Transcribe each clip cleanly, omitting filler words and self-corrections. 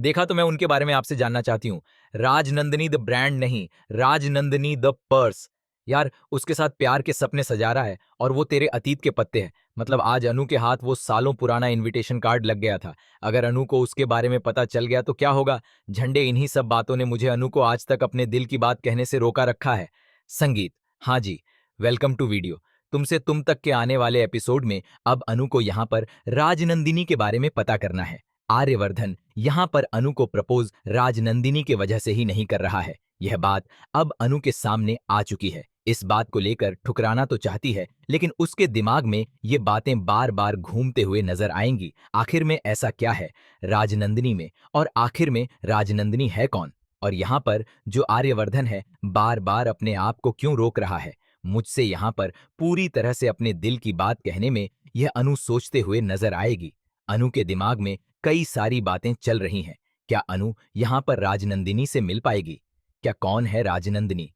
देखा तो मैं उनके बारे में आपसे जानना चाहती हूँ। राजनंदिनी द ब्रांड नहीं, राजनंदिनी द पर्स। यार, उसके साथ प्यार के सपने सजा रहा है और वो तेरे अतीत के पत्ते हैं। मतलब आज अनु के हाथ वो सालों पुराना इनविटेशन कार्ड लग गया था। अगर अनु को उसके बारे में पता चल गया तो क्या होगा? झंडे, इन्हीं सब बातों ने मुझे अनु को आज तक अपने दिल की बात कहने से रोका रखा है। संगीत, हाँ जी, वेलकम टू वीडियो। तुमसे तुम तक के आने वाले एपिसोड में अब अनु को यहाँ पर राजनंदिनी के बारे में पता करना है। आर्यवर्धन यहाँ पर अनु को प्रपोज राजनंदिनी के वजह से ही नहीं कर रहा है। यह बात अब अनु के सामने आ चुकी है। इस बात को लेकर ठुकराना तो चाहती है, लेकिन उसके दिमाग में ये बातें बार बार घूमते हुए नजर आएंगी। आखिर में ऐसा क्या है राजनंदिनी में, और आखिर में राजनंदिनी है कौन? और यहाँ पर जो आर्यवर्धन है बार बार अपने आप को क्यों रोक रहा है मुझसे यहाँ पर पूरी तरह से अपने दिल की बात कहने में? यह अनु सोचते हुए नजर आएगी। अनु के दिमाग में कई सारी बातें चल रही हैं। क्या अनु यहाँ पर राजनंदिनी से मिल पाएगी? क्या कौन है राजनंदिनी?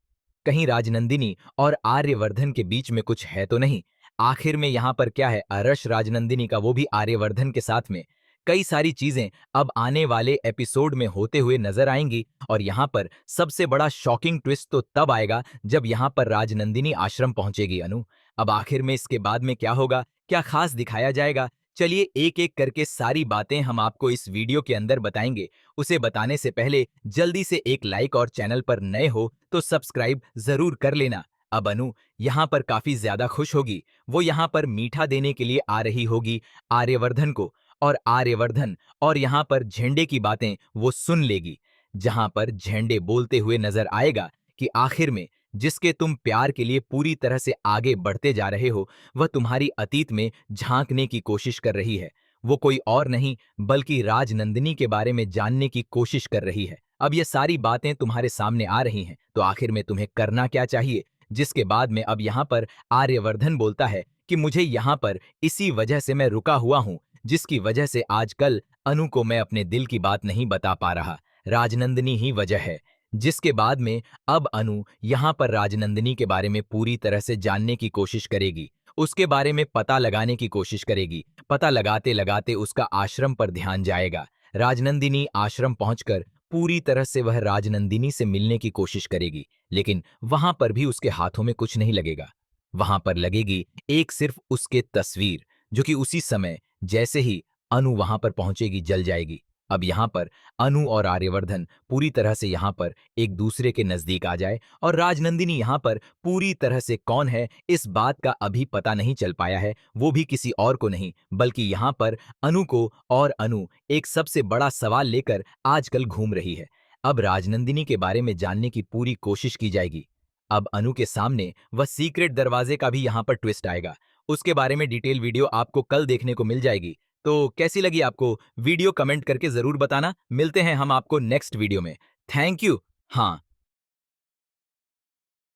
कहीं राजनंदिनी और आर्यवर्धन के बीच में कुछ है तो नहीं? आखिर में यहाँ पर क्या है अरश राजनंदिनी का, वो भी आर्यवर्धन के साथ में? कई सारी चीजें अब आने वाले एपिसोड में होते हुए नजर आएंगी। और यहाँ पर सबसे बड़ा शॉकिंग ट्विस्ट तो तब आएगा जब यहाँ पर राजनंदिनी आश्रम पहुंचेगी। अनु, अब आखिर में इसके बाद में क्या होगा? क्या खास दिखाया जाएगा? चलिए एक एक करके सारी बातें हम आपको इस वीडियो के अंदर बताएंगे। उसे बताने से पहले जल्दी से एक लाइक, और चैनल पर नए हो तो सब्सक्राइब जरूर कर लेना। अब अनु यहाँ पर काफी ज्यादा खुश होगी। वो यहाँ पर मीठा देने के लिए आ रही होगी आर्यवर्धन को, और आर्यवर्धन और यहाँ पर झंडे की बातें वो सुन लेगी। जहां पर झंडे बोलते हुए नजर आएगा कि आखिर में जिसके तुम प्यार के लिए पूरी तरह से आगे बढ़ते जा रहे हो, वह तुम्हारी अतीत में झांकने की कोशिश कर रही है। वो कोई और नहीं बल्कि राजनंदिनी के बारे में जानने की कोशिश कर रही है। अब ये सारी बातें तुम्हारे सामने आ रही हैं, तो आखिर में तुम्हें करना क्या चाहिए? जिसके बाद में अब यहाँ पर आर्यवर्धन बोलता है कि मुझे यहाँ पर इसी वजह से मैं रुका हुआ हूँ, जिसकी वजह से आजकल अनु को मैं अपने दिल की बात नहीं बता पा रहा। राजनंदिनी ही वजह है। जिसके बाद में अब अनु यहाँ पर राजनंदिनी के बारे में पूरी तरह से जानने की कोशिश करेगी। उसके बारे में पता लगाने की कोशिश करेगी। पता लगाते लगाते उसका आश्रम पर ध्यान जाएगा। राजनंदिनी आश्रम पहुंचकर पूरी तरह से वह राजनंदिनी से मिलने की कोशिश करेगी, लेकिन वहां पर भी उसके हाथों में कुछ नहीं लगेगा। वहां पर लगेगी एक सिर्फ उसके तस्वीर, जो कि उसी समय जैसे ही अनु वहां पर पहुंचेगी जल जाएगी। अब यहाँ पर अनु और आर्यवर्धन पूरी तरह से यहाँ पर एक दूसरे के नजदीक आ जाए, और राजनंदिनी यहाँ पर पूरी तरह से कौन है इस बात का अभी पता नहीं चल पाया है। वो भी किसी और को नहीं बल्कि यहाँ पर अनु को, और अनु एक सबसे बड़ा सवाल लेकर आजकल घूम रही है। अब राजनंदिनी के बारे में जानने की पूरी कोशिश की जाएगी। अब अनु के सामने वह सीक्रेट दरवाजे का भी यहाँ पर ट्विस्ट आएगा। उसके बारे में डिटेल वीडियो आपको कल देखने को मिल जाएगी। तो कैसी लगी आपको वीडियो? कमेंट करके जरूर बताना। मिलते हैं हम आपको नेक्स्ट वीडियो में। Thank you. हाँ,